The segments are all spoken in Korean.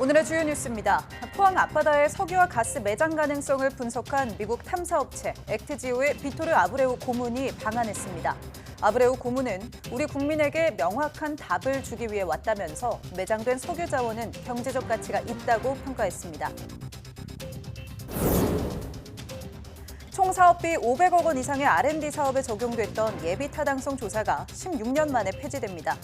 오늘의 주요 뉴스입니다. 포항 앞바다의 석유와 가스 매장 가능성을 분석한 미국 탐사업체 액트지오의 비토르 아브레우 고문이 방한했습니다. 아브레우 고문은 우리 국민에게 명확한 답을 주기 위해 왔다면서 매장된 석유 자원은 경제적 가치가 있다고 평가했습니다. 총 사업비 500억 원 이상의 R&D 사업에 적용됐던 예비 타당성 조사가 16년 만에 폐지됩니다.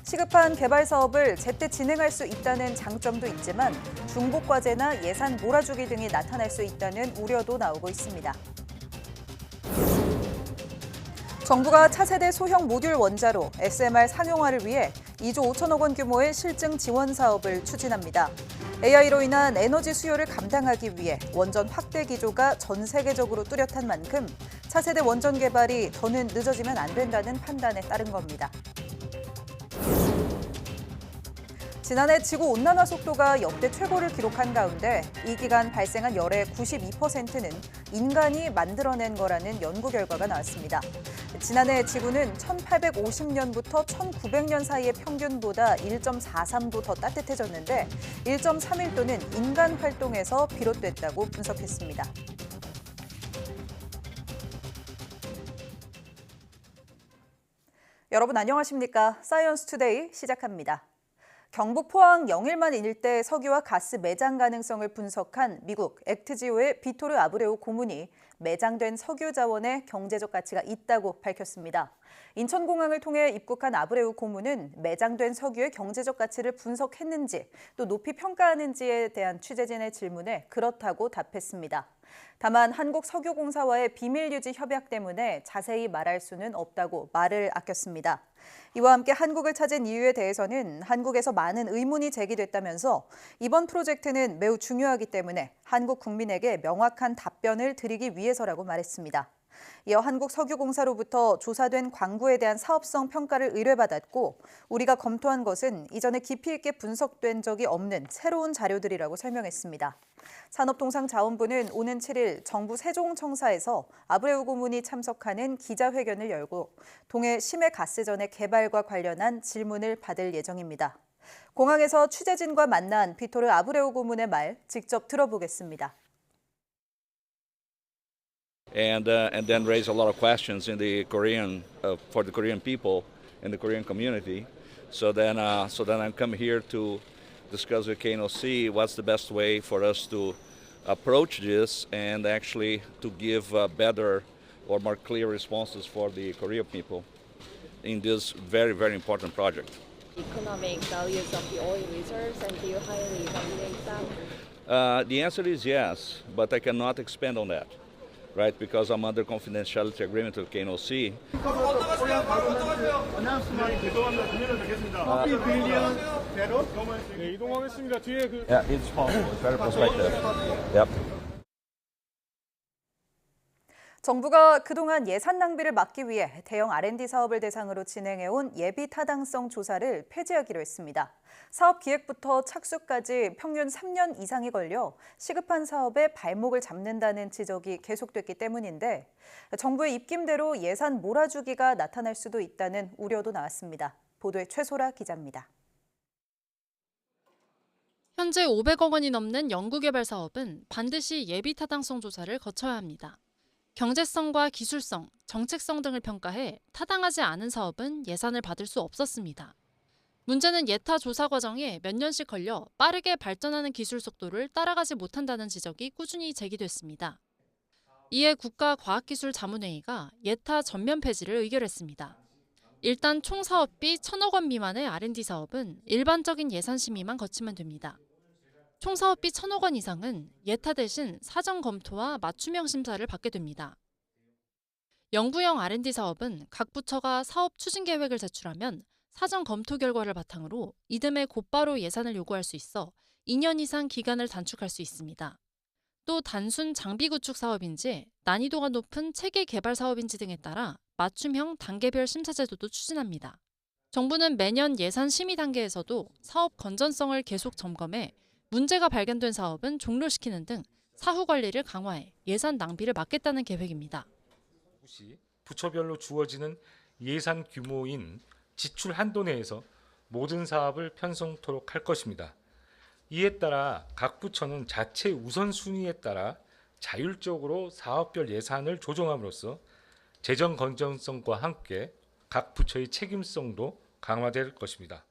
시급한 개발 사업을 제때 진행할 수 있다는 장점도 있지만 중복 과제나 예산 몰아주기 등이 나타날 수 있다는 우려도 나오고 있습니다. 정부가 차세대 소형 모듈 원자로 SMR 상용화를 위해 2조 5천억 원 규모의 실증 지원 사업을 추진합니다. AI로 인한 에너지 수요를 감당하기 위해 원전 확대 기조가 전 세계적으로 뚜렷한 만큼 차세대 원전 개발이 더는 늦어지면 안 된다는 판단에 따른 겁니다. 지난해 지구온난화 속도가 역대 최고를 기록한 가운데 이 기간 발생한 열의 92%는 인간이 만들어낸 거라는 연구 결과가 나왔습니다. 지난해 지구는 1850년부터 1900년 사이의 평균보다 1.43도 더 따뜻해졌는데 1.31도는 인간 활동에서 비롯됐다고 분석했습니다. 여러분 안녕하십니까? 사이언스 투데이 시작합니다. 경북 포항 영일만 일대 석유와 가스 매장 가능성을 분석한 미국 액트지오의 비토르 아브레우 고문이 매장된 석유 자원의 경제적 가치가 있다고 밝혔습니다. 인천공항을 통해 입국한 아브레우 고문은 매장된 석유의 경제적 가치를 분석했는지 또 높이 평가하는지에 대한 취재진의 질문에 그렇다고 답했습니다. 다만 한국석유공사와의 비밀유지 협약 때문에 자세히 말할 수는 없다고 말을 아꼈습니다. 이와 함께 한국을 찾은 이유에 대해서는 한국에서 많은 의문이 제기됐다면서 이번 프로젝트는 매우 중요하기 때문에 한국 국민에게 명확한 답변을 드리기 위해서라고 말했습니다. 이어 한국석유공사로부터 조사된 광구에 대한 사업성 평가를 의뢰받았고 우리가 검토한 것은 이전에 깊이 있게 분석된 적이 없는 새로운 자료들이라고 설명했습니다. 산업통상자원부는 오는 7일 정부 세종청사에서 아브레우 고문이 참석하는 기자회견을 열고 동해 심해가스전의 개발과 관련한 질문을 받을 예정입니다. 공항에서 취재진과 만난 비토르 아브레우 고문의 말 직접 들어보겠습니다. And then raise a lot of questions in the Korean for the Korean people and the Korean community. So then I come here to discuss with KNOC what's the best way for us to approach this and actually to give better or more clear responses for the Korean people in this very, very important project. Economic values of the oil reserves, and do you highly evaluate them? The answer is yes, but I cannot expand on that. Right, because I'm under confidentiality agreement with KNOC. Yeah, it's possible. It's very prospective. Yep. 정부가 그동안 예산 낭비를 막기 위해 대형 R&D 사업을 대상으로 진행해온 예비 타당성 조사를 폐지하기로 했습니다. 사업 기획부터 착수까지 평균 3년 이상이 걸려 시급한 사업에 발목을 잡는다는 지적이 계속됐기 때문인데 정부의 입김대로 예산 몰아주기가 나타날 수도 있다는 우려도 나왔습니다. 보도에 최소라 기자입니다. 현재 500억 원이 넘는 연구개발 사업은 반드시 예비 타당성 조사를 거쳐야 합니다. 경제성과 기술성, 정책성 등을 평가해 타당하지 않은 사업은 예산을 받을 수 없었습니다. 문제는 예타 조사 과정에 몇 년씩 걸려 빠르게 발전하는 기술 속도를 따라가지 못한다는 지적이 꾸준히 제기됐습니다. 이에 국가과학기술자문회의가 예타 전면 폐지를 의결했습니다. 일단 총 사업비 1,000억 원 미만의 R&D 사업은 일반적인 예산 심의만 거치면 됩니다. 총 사업비 1,000억 원 이상은 예타 대신 사전 검토와 맞춤형 심사를 받게 됩니다. 영구형 R&D 사업은 각 부처가 사업 추진 계획을 제출하면 사전 검토 결과를 바탕으로 이듬해 곧바로 예산을 요구할 수 있어 2년 이상 기간을 단축할 수 있습니다. 또 단순 장비 구축 사업인지 난이도가 높은 체계 개발 사업인지 등에 따라 맞춤형 단계별 심사 제도도 추진합니다. 정부는 매년 예산 심의 단계에서도 사업 건전성을 계속 점검해 문제가 발견된 사업은 종료시키는 등 사후 관리를 강화해 예산 낭비를 막겠다는 계획입니다. 부처별로 주어지는 예산 규모인 지출 한도 내에서 모든 사업을 편성토록 할 것입니다. 이에 따라 각 부처는 자체 우선순위에 따라 자율적으로 사업별 예산을 조정함으로써 재정 건전성과 함께 각 부처의 책임성도 강화될 것입니다.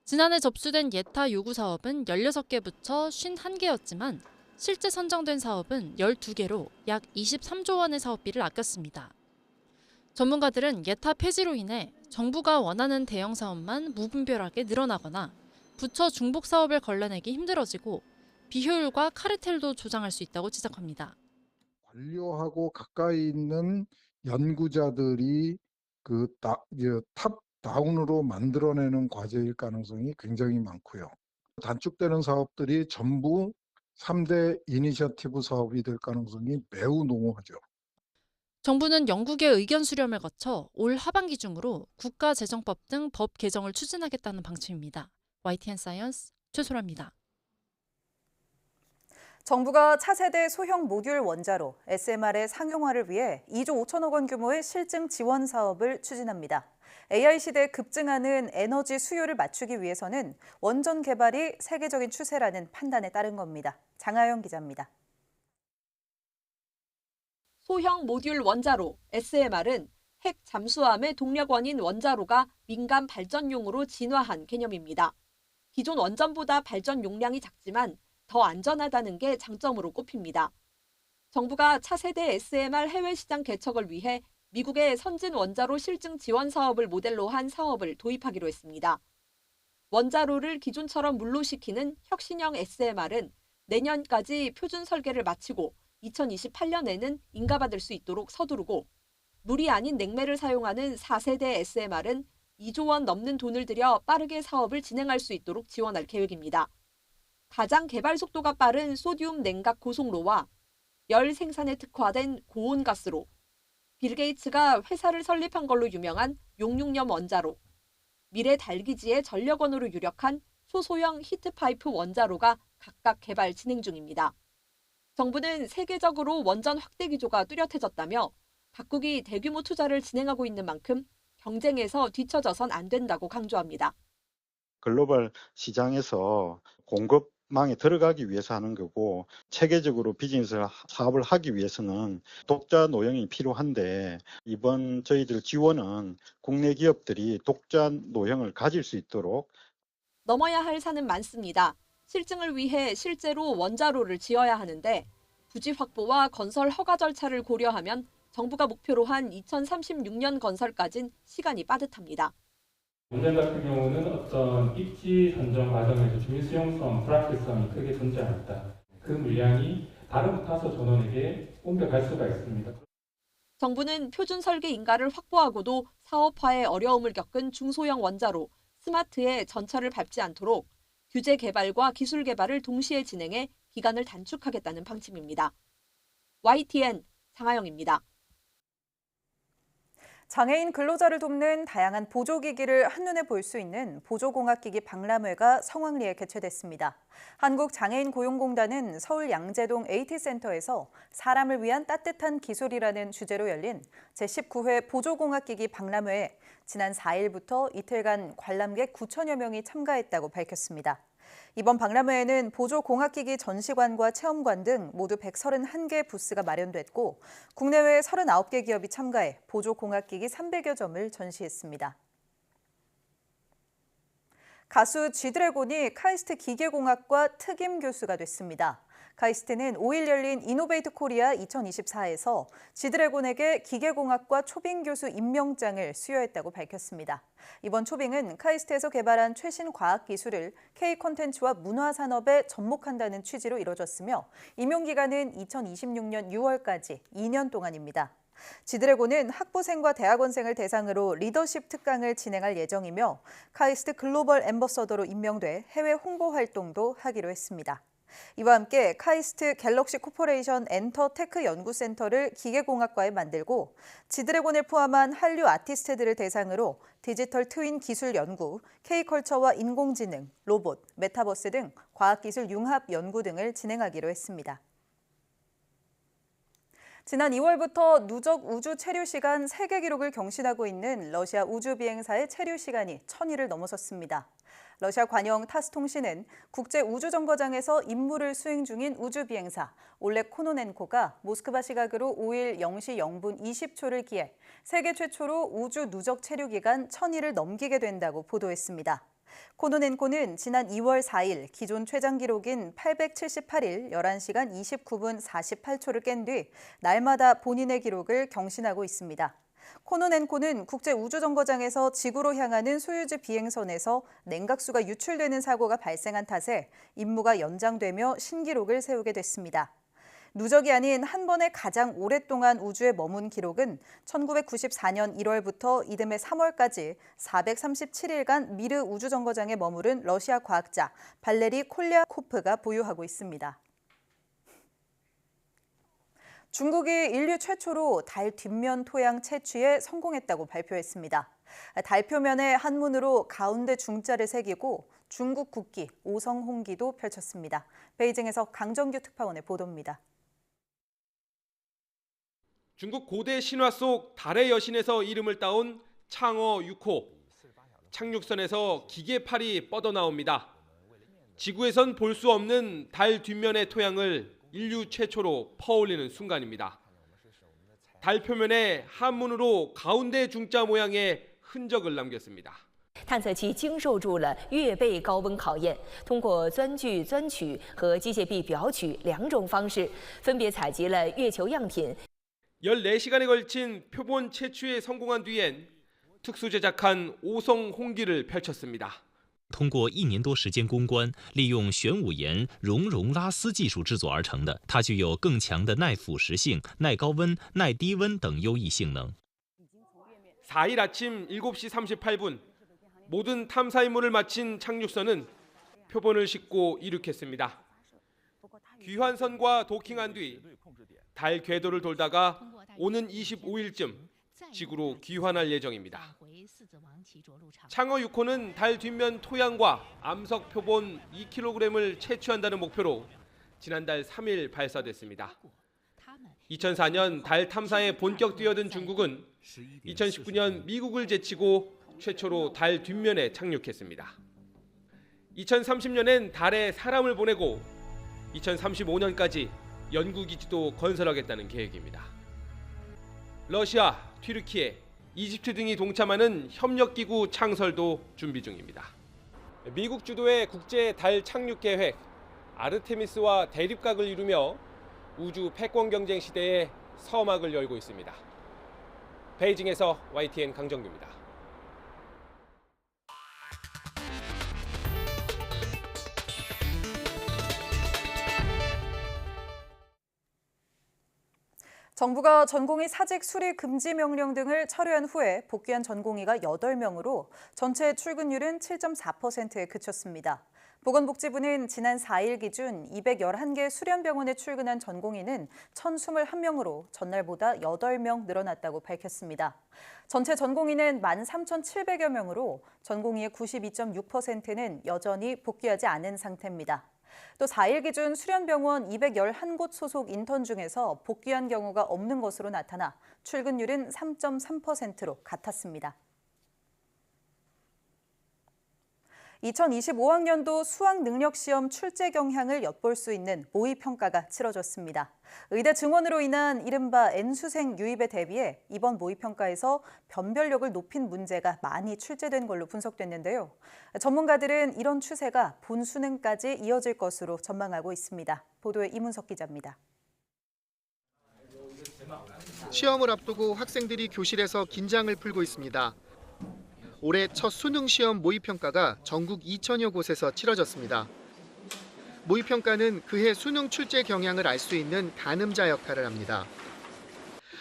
지난해 접수된 예타 요구 사업은 16개 부처 51개였지만 실제 선정된 사업은 12개로 약 23조 원의 사업비를 아꼈습니다. 전문가들은 예타 폐지로 인해 정부가 원하는 대형 사업만 무분별하게 늘어나거나 부처 중복 사업을 걸러내기 힘들어지고 비효율과 카르텔도 조장할 수 있다고 지적합니다. 관료하고 가까이 있는 연구자들이 탑 다운으로 만들어내는 과제일 가능성이 굉장히 많고요. 단축되는 사업들이 전부 3대 이니셔티브 사업이 될 가능성이 매우 농후하죠. 정부는 영국의 의견 수렴을 거쳐 올 하반기 중으로 국가재정법 등 법 개정을 추진하겠다는 방침입니다. YTN 사이언스 최소라입니다. 정부가 차세대 소형 모듈 원자로 SMR의 상용화를 위해 2조 5천억 원 규모의 실증 지원 사업을 추진합니다. AI 시대에 급증하는 에너지 수요를 맞추기 위해서는 원전 개발이 세계적인 추세라는 판단에 따른 겁니다. 장하영 기자입니다. 소형 모듈 원자로 SMR은 핵 잠수함의 동력원인 원자로가 민간 발전용으로 진화한 개념입니다. 기존 원전보다 발전 용량이 작지만 더 안전하다는 게 장점으로 꼽힙니다. 정부가 차세대 SMR 해외 시장 개척을 위해 미국의 선진 원자로 실증 지원 사업을 모델로 한 사업을 도입하기로 했습니다. 원자로를 기존처럼 물로시키는 혁신형 SMR은 내년까지 표준 설계를 마치고 2028년에는 인가받을 수 있도록 서두르고 물이 아닌 냉매를 사용하는 4세대 SMR은 2조 원 넘는 돈을 들여 빠르게 사업을 진행할 수 있도록 지원할 계획입니다. 가장 개발 속도가 빠른 소듐 냉각 고속로와 열 생산에 특화된 고온가스로, 빌 게이츠가 회사를 설립한 걸로 유명한 용융염 원자로, 미래 달기지의 전력원으로 유력한 소소형 히트파이프 원자로가 각각 개발 진행 중입니다. 정부는 세계적으로 원전 확대 기조가 뚜렷해졌다며 각국이 대규모 투자를 진행하고 있는 만큼 경쟁에서 뒤처져선 안 된다고 강조합니다. 글로벌 시장에서 공급망에 들어가기 위해서 하는 거고 체계적으로 비즈니스 사업을 하기 위해서는 독자 노형이 필요한데 이번 저희들 지원은 국내 기업들이 독자 노형을 가질 수 있도록 넘어야 할 산은 많습니다. 실증을 위해 실제로 원자로를 지어야 하는데 부지 확보와 건설 허가 절차를 고려하면 정부가 목표로 한 2036년 건설까진 시간이 빠듯합니다. 원전 같은 경우는 어떤 입지 선정 과정에서 주민 수용성, 불확실성이 크게 존재합니다. 그 물량이 다른 타소 전원에게 옮겨갈 수가 있습니다. 정부는 표준 설계 인가를 확보하고도 사업화에 어려움을 겪은 중소형 원자로 스마트의 전철을 밟지 않도록 규제 개발과 기술 개발을 동시에 진행해 기간을 단축하겠다는 방침입니다. YTN 장하영입니다. 장애인 근로자를 돕는 다양한 보조기기를 한눈에 볼 수 있는 보조공학기기 박람회가 성황리에 개최됐습니다. 한국장애인고용공단은 서울 양재동 AT센터에서 사람을 위한 따뜻한 기술이라는 주제로 열린 제19회 보조공학기기 박람회에 지난 4일부터 이틀간 관람객 9천여 명이 참가했다고 밝혔습니다. 이번 박람회에는 보조공학기기 전시관과 체험관 등 모두 131개 부스가 마련됐고 국내외 39개 기업이 참가해 보조공학기기 300여 점을 전시했습니다. 가수 G드래곤이 카이스트 기계공학과 특임 교수가 됐습니다. 카이스트는 5일 열린 이노베이트 코리아 2024에서 G드래곤에게 기계공학과 초빙 교수 임명장을 수여했다고 밝혔습니다. 이번 초빙은 카이스트에서 개발한 최신 과학 기술을 K 콘텐츠와 문화 산업에 접목한다는 취지로 이뤄졌으며 임용 기간은 2026년 6월까지 2년 동안입니다. G드래곤은 학부생과 대학원생을 대상으로 리더십 특강을 진행할 예정이며 카이스트 글로벌 앰버서더로 임명돼 해외 홍보 활동도 하기로 했습니다. 이와 함께 카이스트 갤럭시 코퍼레이션 엔터테크 연구센터를 기계공학과에 만들고 G드래곤을 포함한 한류 아티스트들을 대상으로 디지털 트윈 기술 연구, K컬처와 인공지능, 로봇, 메타버스 등 과학기술 융합 연구 등을 진행하기로 했습니다. 지난 2월부터 누적 우주 체류 시간 세계 기록을 경신하고 있는 러시아 우주 비행사의 체류 시간이 1000일을 넘어섰습니다. 러시아 관영 타스통신은 국제 우주정거장에서 임무를 수행 중인 우주 비행사 올렉 코노넨코가 모스크바 시각으로 5일 0시 0분 20초를 기해 세계 최초로 우주 누적 체류 기간 1000일을 넘기게 된다고 보도했습니다. 코노넨코는 지난 2월 4일 기존 최장 기록인 878일 11시간 29분 48초를 깬 뒤 날마다 본인의 기록을 경신하고 있습니다. 코노넨코는 국제우주정거장에서 지구로 향하는 소유주 비행선에서 냉각수가 유출되는 사고가 발생한 탓에 임무가 연장되며 신기록을 세우게 됐습니다. 누적이 아닌 한 번에 가장 오랫동안 우주에 머문 기록은 1994년 1월부터 이듬해 3월까지 437일간 미르 우주정거장에 머무른 러시아 과학자 발레리 콜리아코프가 보유하고 있습니다. 중국이 인류 최초로 달 뒷면 토양 채취에 성공했다고 발표했습니다. 달 표면에 한문으로 가운데 중자를 새기고 중국 국기 오성 홍기도 펼쳤습니다. 베이징에서 강정규 특파원의 보도입니다. 중국 고대 신화 속 달의 여신에서 이름을 따온 창어 6호. 착륙선에서 기계팔이 뻗어나옵니다. 지구에선 볼 수 없는 달 뒷면의 토양을 인류 최초로 퍼올리는 순간입니다. 달 표면에 한문으로 가운데 중자 모양의 흔적을 남겼습니다. 探测器经受住了月背高温考验，通过钻具钻取和机械臂表取两种方式，分别采集了月球样品。 14시간에 걸친 표본 채취에 성공한 뒤엔 특수 제작한 오성 홍기를 펼쳤습니다. 通过1年多时间攻关，利用玄武岩熔融拉丝技术制作而成的，它具有更强的耐腐蚀性、耐高温、耐低温等优异性能。 4일 아침 7시 38분 모든 탐사 임무를 마친 착륙선은 표본을 싣고 이륙했습니다. 귀환선과 도킹한 뒤 달 궤도를 돌다가 오는 25일쯤 지구로 귀환할 예정입니다. 창어 6호는 달 뒷면 토양과 암석 표본 2kg을 채취한다는 목표로 지난달 3일 발사됐습니다. 2004년 달 탐사에 본격 뛰어든 중국은 2019년 미국을 제치고 최초로 달 뒷면에 착륙했습니다. 2030년엔 달에 사람을 보내고 2035년까지 연구기지도 건설하겠다는 계획입니다. 러시아, 튀르키예, 이집트 등이 동참하는 협력기구 창설도 준비 중입니다. 미국 주도의 국제 달 착륙 계획, 아르테미스와 대립각을 이루며 우주 패권 경쟁 시대에 서막을 열고 있습니다. 베이징에서 YTN 강정규입니다. 정부가 전공의 사직 수리 금지 명령 등을 철회한 후에 복귀한 전공의가 8명으로 전체 출근율은 7.4%에 그쳤습니다. 보건복지부는 지난 4일 기준 211개 수련병원에 출근한 전공의는 1,021명으로 전날보다 8명 늘어났다고 밝혔습니다. 전체 전공의는 13,700여 명으로 전공의의 92.6%는 여전히 복귀하지 않은 상태입니다. 또 4일 기준 수련병원 211곳 소속 인턴 중에서 복귀한 경우가 없는 것으로 나타나 출근율은 3.3%로 같았습니다. 2025학년도 수학능력시험 출제 경향을 엿볼 수 있는 모의평가가 치러졌습니다. 의대 증원으로 인한 이른바 N수생 유입에 대비해 이번 모의평가에서 변별력을 높인 문제가 많이 출제된 걸로 분석됐는데요. 전문가들은 이런 추세가 본 수능까지 이어질 것으로 전망하고 있습니다. 보도에 이문석 기자입니다. 시험을 앞두고 학생들이 교실에서 긴장을 풀고 있습니다. 올해 첫 수능 시험 모의평가가 전국 2,000여 곳에서 치러졌습니다. 모의평가는 그해 수능 출제 경향을 알 수 있는 가늠자 역할을 합니다.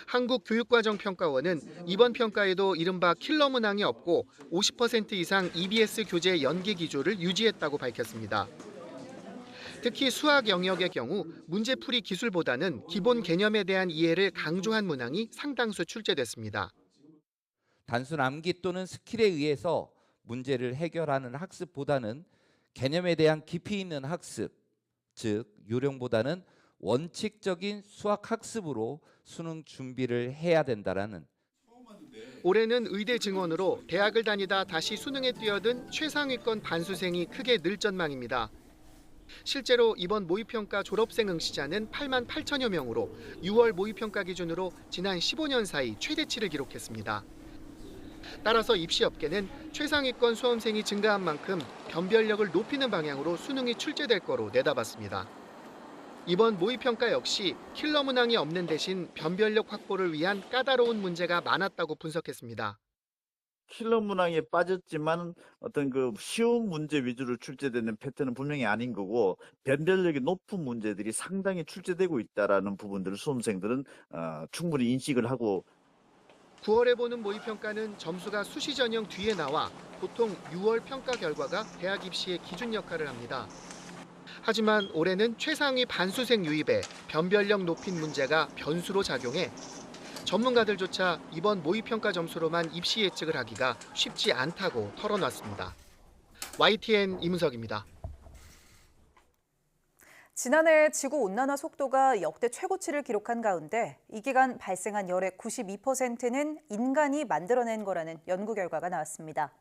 한국교육과정평가원은 이번 평가에도 이른바 킬러 문항이 없고 50% 이상 EBS 교재 연계 기조를 유지했다고 밝혔습니다. 특히 수학 영역의 경우 문제풀이 기술보다는 기본 개념에 대한 이해를 강조한 문항이 상당수 출제됐습니다. 단순 암기 또는 스킬에 의해서 문제를 해결하는 학습보다는 개념에 대한 깊이 있는 학습, 즉 요령보다는 원칙적인 수학 학습으로 수능 준비를 해야 된다라는. 올해는 의대 증원으로 대학을 다니다 다시 수능에 뛰어든 최상위권 반수생이 크게 늘 전망입니다. 실제로 이번 모의평가 졸업생 응시자는 8만 8천여 명으로 6월 모의평가 기준으로 지난 15년 사이 최대치를 기록했습니다. 따라서 입시업계는 최상위권 수험생이 증가한 만큼 변별력을 높이는 방향으로 수능이 출제될 거로 내다봤습니다. 이번 모의평가 역시 킬러 문항이 없는 대신 변별력 확보를 위한 까다로운 문제가 많았다고 분석했습니다. 킬러 문항에 빠졌지만 어떤 그 쉬운 문제 위주로 출제되는 패턴은 분명히 아닌 거고 변별력이 높은 문제들이 상당히 출제되고 있다라는 부분들을 수험생들은 충분히 인식을 하고 9월에 보는 모의평가는 점수가 수시 전형 뒤에 나와 보통 6월 평가 결과가 대학 입시의 기준 역할을 합니다. 하지만 올해는 최상위 반수생 유입에 변별력 높인 문제가 변수로 작용해 전문가들조차 이번 모의평가 점수로만 입시 예측을 하기가 쉽지 않다고 털어놨습니다. YTN 이문석입니다. 지난해 지구온난화 속도가 역대 최고치를 기록한 가운데 이 기간 발생한 열의 92%는 인간이 만들어낸 거라는 연구 결과가 나왔습니다.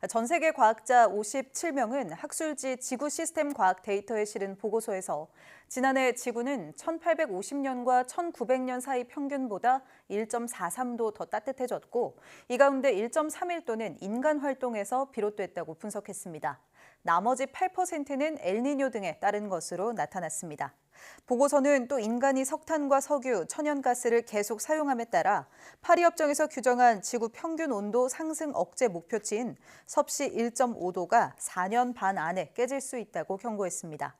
전 세계 과학자 57명은 학술지 지구 시스템 과학 데이터에 실은 보고서에서 지난해 지구는 1850년과 1900년 사이 평균보다 1.43도 더 따뜻해졌고 이 가운데 1.31도는 인간 활동에서 비롯됐다고 분석했습니다. 나머지 8%는 엘니뇨 등에 따른 것으로 나타났습니다. 보고서는 또 인간이 석탄과 석유, 천연가스를 계속 사용함에 따라 파리협정에서 규정한 지구 평균 온도 상승 억제 목표치인 섭씨 1.5도가 4년 반 안에 깨질 수 있다고 경고했습니다.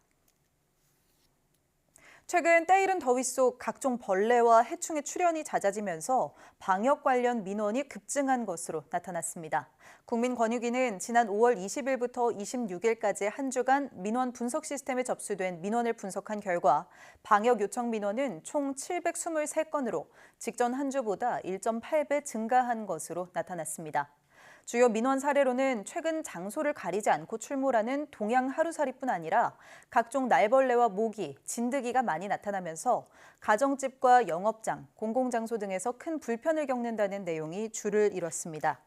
최근 때이른 더위 속 각종 벌레와 해충의 출현이 잦아지면서 방역 관련 민원이 급증한 것으로 나타났습니다. 국민권익위는 지난 5월 20일부터 26일까지 한 주간 민원 분석 시스템에 접수된 민원을 분석한 결과 방역 요청 민원은 총 723건으로 직전 한 주보다 1.8배 증가한 것으로 나타났습니다. 주요 민원 사례로는 최근 장소를 가리지 않고 출몰하는 동양 하루살이뿐 아니라 각종 날벌레와 모기, 진드기가 많이 나타나면서 가정집과 영업장, 공공장소 등에서 큰 불편을 겪는다는 내용이 줄을 이뤘습니다.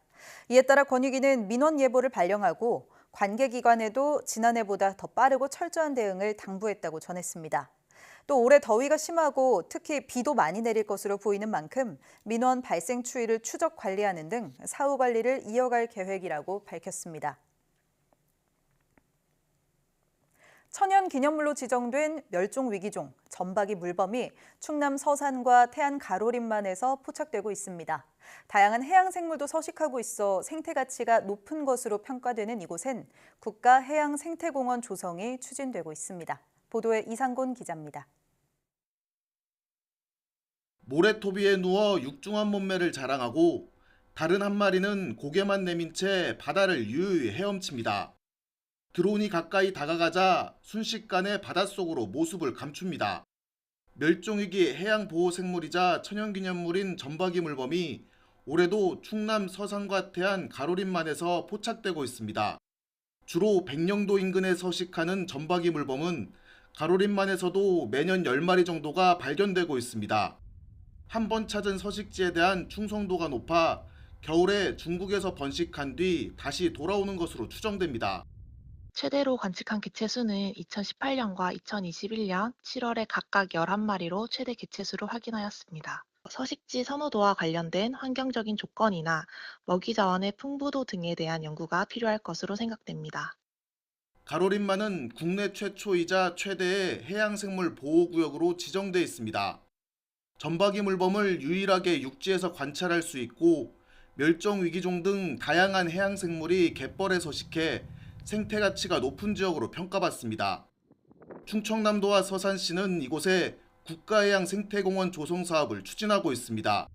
이에 따라 권익위는 민원 예보를 발령하고 관계기관에도 지난해보다 더 빠르고 철저한 대응을 당부했다고 전했습니다. 또 올해 더위가 심하고 특히 비도 많이 내릴 것으로 보이는 만큼 민원 발생 추이를 추적 관리하는 등 사후 관리를 이어갈 계획이라고 밝혔습니다. 천연기념물로 지정된 멸종위기종 점박이 물범이 충남 서산과 태안 가로림만에서 포착되고 있습니다. 다양한 해양생물도 서식하고 있어 생태 가치가 높은 것으로 평가되는 이곳엔 국가해양생태공원 조성이 추진되고 있습니다. 보도에 이상곤 기자입니다. 모래토비에 누워 육중한 몸매를 자랑하고 다른 한 마리는 고개만 내민 채 바다를 유유히 헤엄칩니다. 드론이 가까이 다가가자 순식간에 바닷속으로 모습을 감춥니다. 멸종위기 해양보호생물이자 천연기념물인 점박이 물범이 올해도 충남 서산과 태안 가로림만에서 포착되고 있습니다. 주로 백령도 인근에 서식하는 점박이 물범은 가로림만에서도 매년 10마리 정도가 발견되고 있습니다. 한 번 찾은 서식지에 대한 충성도가 높아 겨울에 중국에서 번식한 뒤 다시 돌아오는 것으로 추정됩니다. 최대로 관측한 개체 수는 2018년과 2021년 7월에 각각 11마리로 최대 개체 수를 확인하였습니다. 서식지 선호도와 관련된 환경적인 조건이나 먹이 자원의 풍부도 등에 대한 연구가 필요할 것으로 생각됩니다. 가로림만은 국내 최초이자 최대의 해양생물 보호구역으로 지정돼 있습니다. 점박이 물범을 유일하게 육지에서 관찰할 수 있고 멸종위기종 등 다양한 해양생물이 갯벌에 서식해 생태가치가 높은 지역으로 평가받습니다. 충청남도와 서산시는 이곳에 국가해양생태공원 조성 사업을 추진하고 있습니다.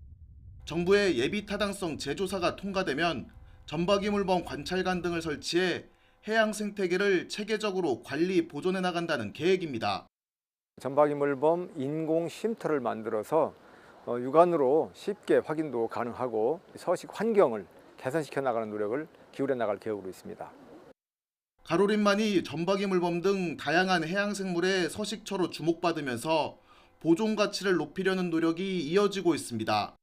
정부의 예비타당성 재조사가 통과되면 점박이 물범 관찰관 등을 설치해 해양 생태계를 체계적으로 관리, 보존해 나간다는 계획입니다. 점박이 물범 인공 쉼터를 만들어서 육안으로 쉽게 확인도 가능하고 서식 환경을 개선시켜 나가는 노력을 기울여 나갈 계획으로 있습니다. 가로림만이 점박이 물범 등 다양한 해양생물의 서식처로 주목받으면서 보존 가치를 높이려는 노력이 이어지고 있습니다.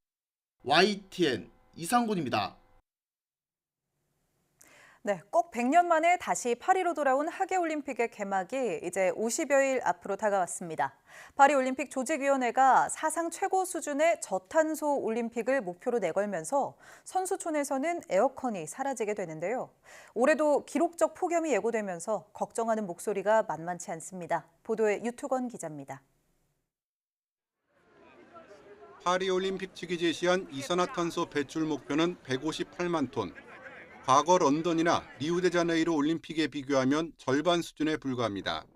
YTN 이상군입니다. 네, 꼭 100년 만에 다시 파리로 돌아온 하계올림픽의 개막이 이제 50여일 앞으로 다가왔습니다. 파리올림픽 조직위원회가 사상 최고 수준의 저탄소 올림픽을 목표로 내걸면서 선수촌에서는 에어컨이 사라지게 되는데요. 올해도 기록적 폭염이 예고되면서 걱정하는 목소리가 만만치 않습니다. 보도에 유투건 기자입니다. 파리올림픽 측이 제시한 이산화탄소 배출 목표는 158만 톤. 과거 런던이나 리우데자네이루 올림픽에 비교하면 절반 수준에 불과합니다.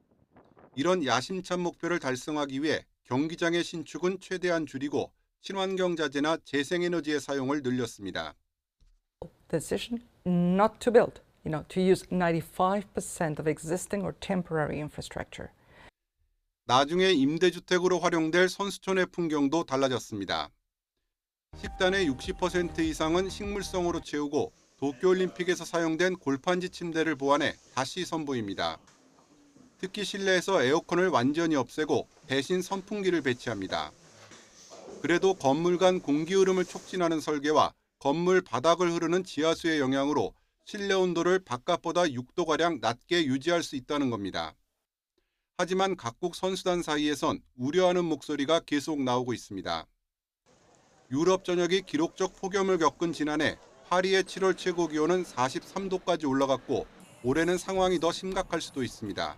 이런 야심찬 목표를 달성하기 위해 경기장의 신축은 최대한 줄이고 친환경 자재나 재생에너지의 사용을 늘렸습니다. The decision not to build, to use 95% of existing or temporary infrastructure. 나중에 임대주택으로 활용될 선수촌의 풍경도 달라졌습니다. 식단의 60% 이상은 식물성으로 채우고 도쿄올림픽에서 사용된 골판지 침대를 보완해 다시 선보입니다. 특히 실내에서 에어컨을 완전히 없애고 대신 선풍기를 배치합니다. 그래도 건물 간 공기 흐름을 촉진하는 설계와 건물 바닥을 흐르는 지하수의 영향으로 실내 온도를 바깥보다 6도가량 낮게 유지할 수 있다는 겁니다. 하지만 각국 선수단 사이에선 우려하는 목소리가 계속 나오고 있습니다. 유럽 전역이 기록적 폭염을 겪은 지난해 파리의 7월 최고 기온은 43도까지 올라갔고 올해는 상황이 더 심각할 수도 있습니다.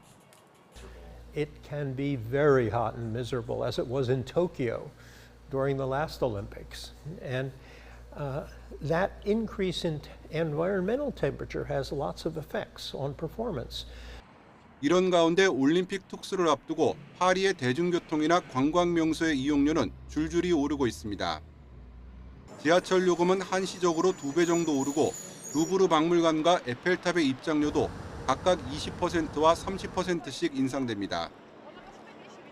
It can be very hot and miserable as it was in Tokyo during the last Olympics. And that increase in environmental temperature has lots of effects on performance. 이런 가운데 올림픽 특수를 앞두고 파리의 대중교통이나 관광 명소의 이용료는 줄줄이 오르고 있습니다. 지하철 요금은 한시적으로 2배 정도 오르고 루브르 박물관과 에펠탑의 입장료도 각각 20%와 30%씩 인상됩니다.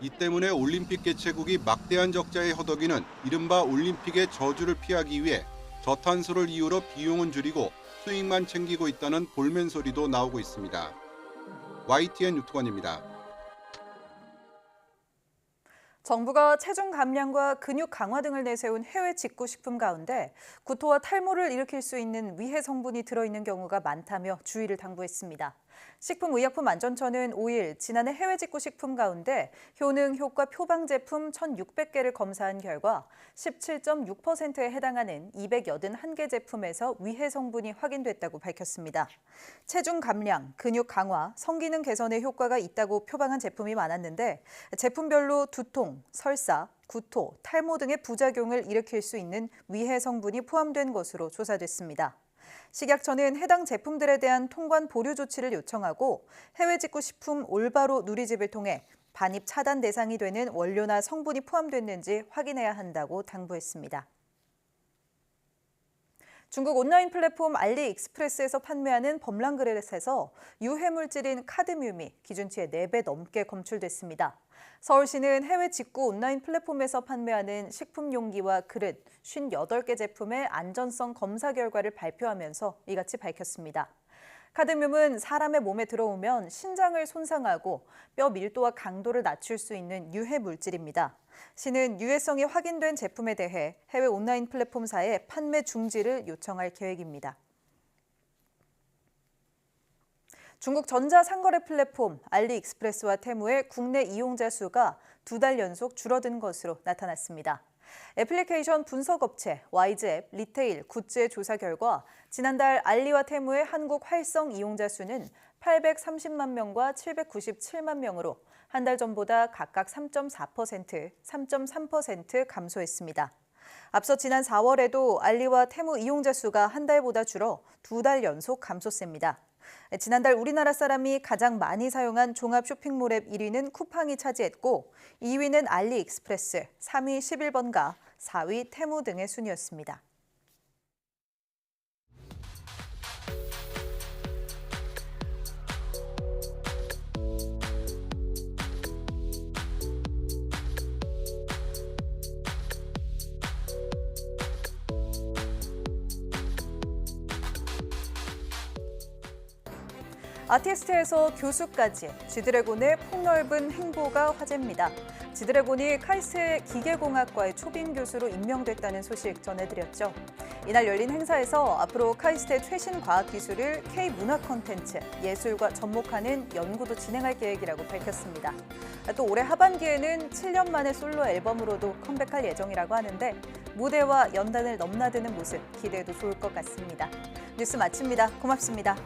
이 때문에 올림픽 개최국이 막대한 적자에 허덕이는 이른바 올림픽의 저주를 피하기 위해 저탄소를 이유로 비용은 줄이고 수익만 챙기고 있다는 볼멘 소리도 나오고 있습니다. YTN 유투관입니다. 정부가 체중 감량과 근육 강화 등을 내세운 해외 직구 식품 가운데 구토와 탈모를 일으킬 수 있는 위해 성분이 들어있는 경우가 많다며 주의를 당부했습니다. 식품의약품안전처는 5일 지난해 해외 직구 식품 가운데 효능, 효과 표방 제품 1,600개를 검사한 결과 17.6%에 해당하는 281개 제품에서 위해 성분이 확인됐다고 밝혔습니다. 체중 감량, 근육 강화, 성기능 개선에 효과가 있다고 표방한 제품이 많았는데 제품별로 두통, 설사, 구토, 탈모 등의 부작용을 일으킬 수 있는 위해 성분이 포함된 것으로 조사됐습니다. 식약처는 해당 제품들에 대한 통관 보류 조치를 요청하고 해외 직구 식품 올바로 누리집을 통해 반입 차단 대상이 되는 원료나 성분이 포함됐는지 확인해야 한다고 당부했습니다. 중국 온라인 플랫폼 알리익스프레스에서 판매하는 범람그릇에서 유해 물질인 카드뮴이 기준치의 4배 넘게 검출됐습니다. 서울시는 해외 직구 온라인 플랫폼에서 판매하는 식품 용기와 그릇 58개 제품의 안전성 검사 결과를 발표하면서 이같이 밝혔습니다. 카드뮴은 사람의 몸에 들어오면 신장을 손상하고 뼈 밀도와 강도를 낮출 수 있는 유해 물질입니다. 시는 유해성이 확인된 제품에 대해 해외 온라인 플랫폼사에 판매 중지를 요청할 계획입니다. 중국 전자상거래 플랫폼 알리익스프레스와 테무의 국내 이용자 수가 2달 연속 줄어든 것으로 나타났습니다. 애플리케이션 분석업체 YG앱 리테일 굿즈의 조사 결과 지난달 알리와 테무의 한국 활성 이용자 수는 830만 명과 797만 명으로 한 달 전보다 각각 3.4%, 3.3% 감소했습니다. 앞서 지난 4월에도 알리와 테무 이용자 수가 한 달보다 줄어 2달 연속 감소세입니다. 지난달 우리나라 사람이 가장 많이 사용한 종합 쇼핑몰 앱 1위는 쿠팡이 차지했고 2위는 알리익스프레스, 3위 11번가, 4위 테무 등의 순이었습니다. 아티스트에서 교수까지 G드래곤의 폭넓은 행보가 화제입니다. G드래곤이 카이스트 기계공학과의 초빙 교수로 임명됐다는 소식 전해드렸죠. 이날 열린 행사에서 앞으로 카이스트의 최신 과학기술을 K문화 콘텐츠, 예술과 접목하는 연구도 진행할 계획이라고 밝혔습니다. 또 올해 하반기에는 7년 만에 솔로 앨범으로도 컴백할 예정이라고 하는데 무대와 연단을 넘나드는 모습 기대해도 좋을 것 같습니다. 뉴스 마칩니다. 고맙습니다.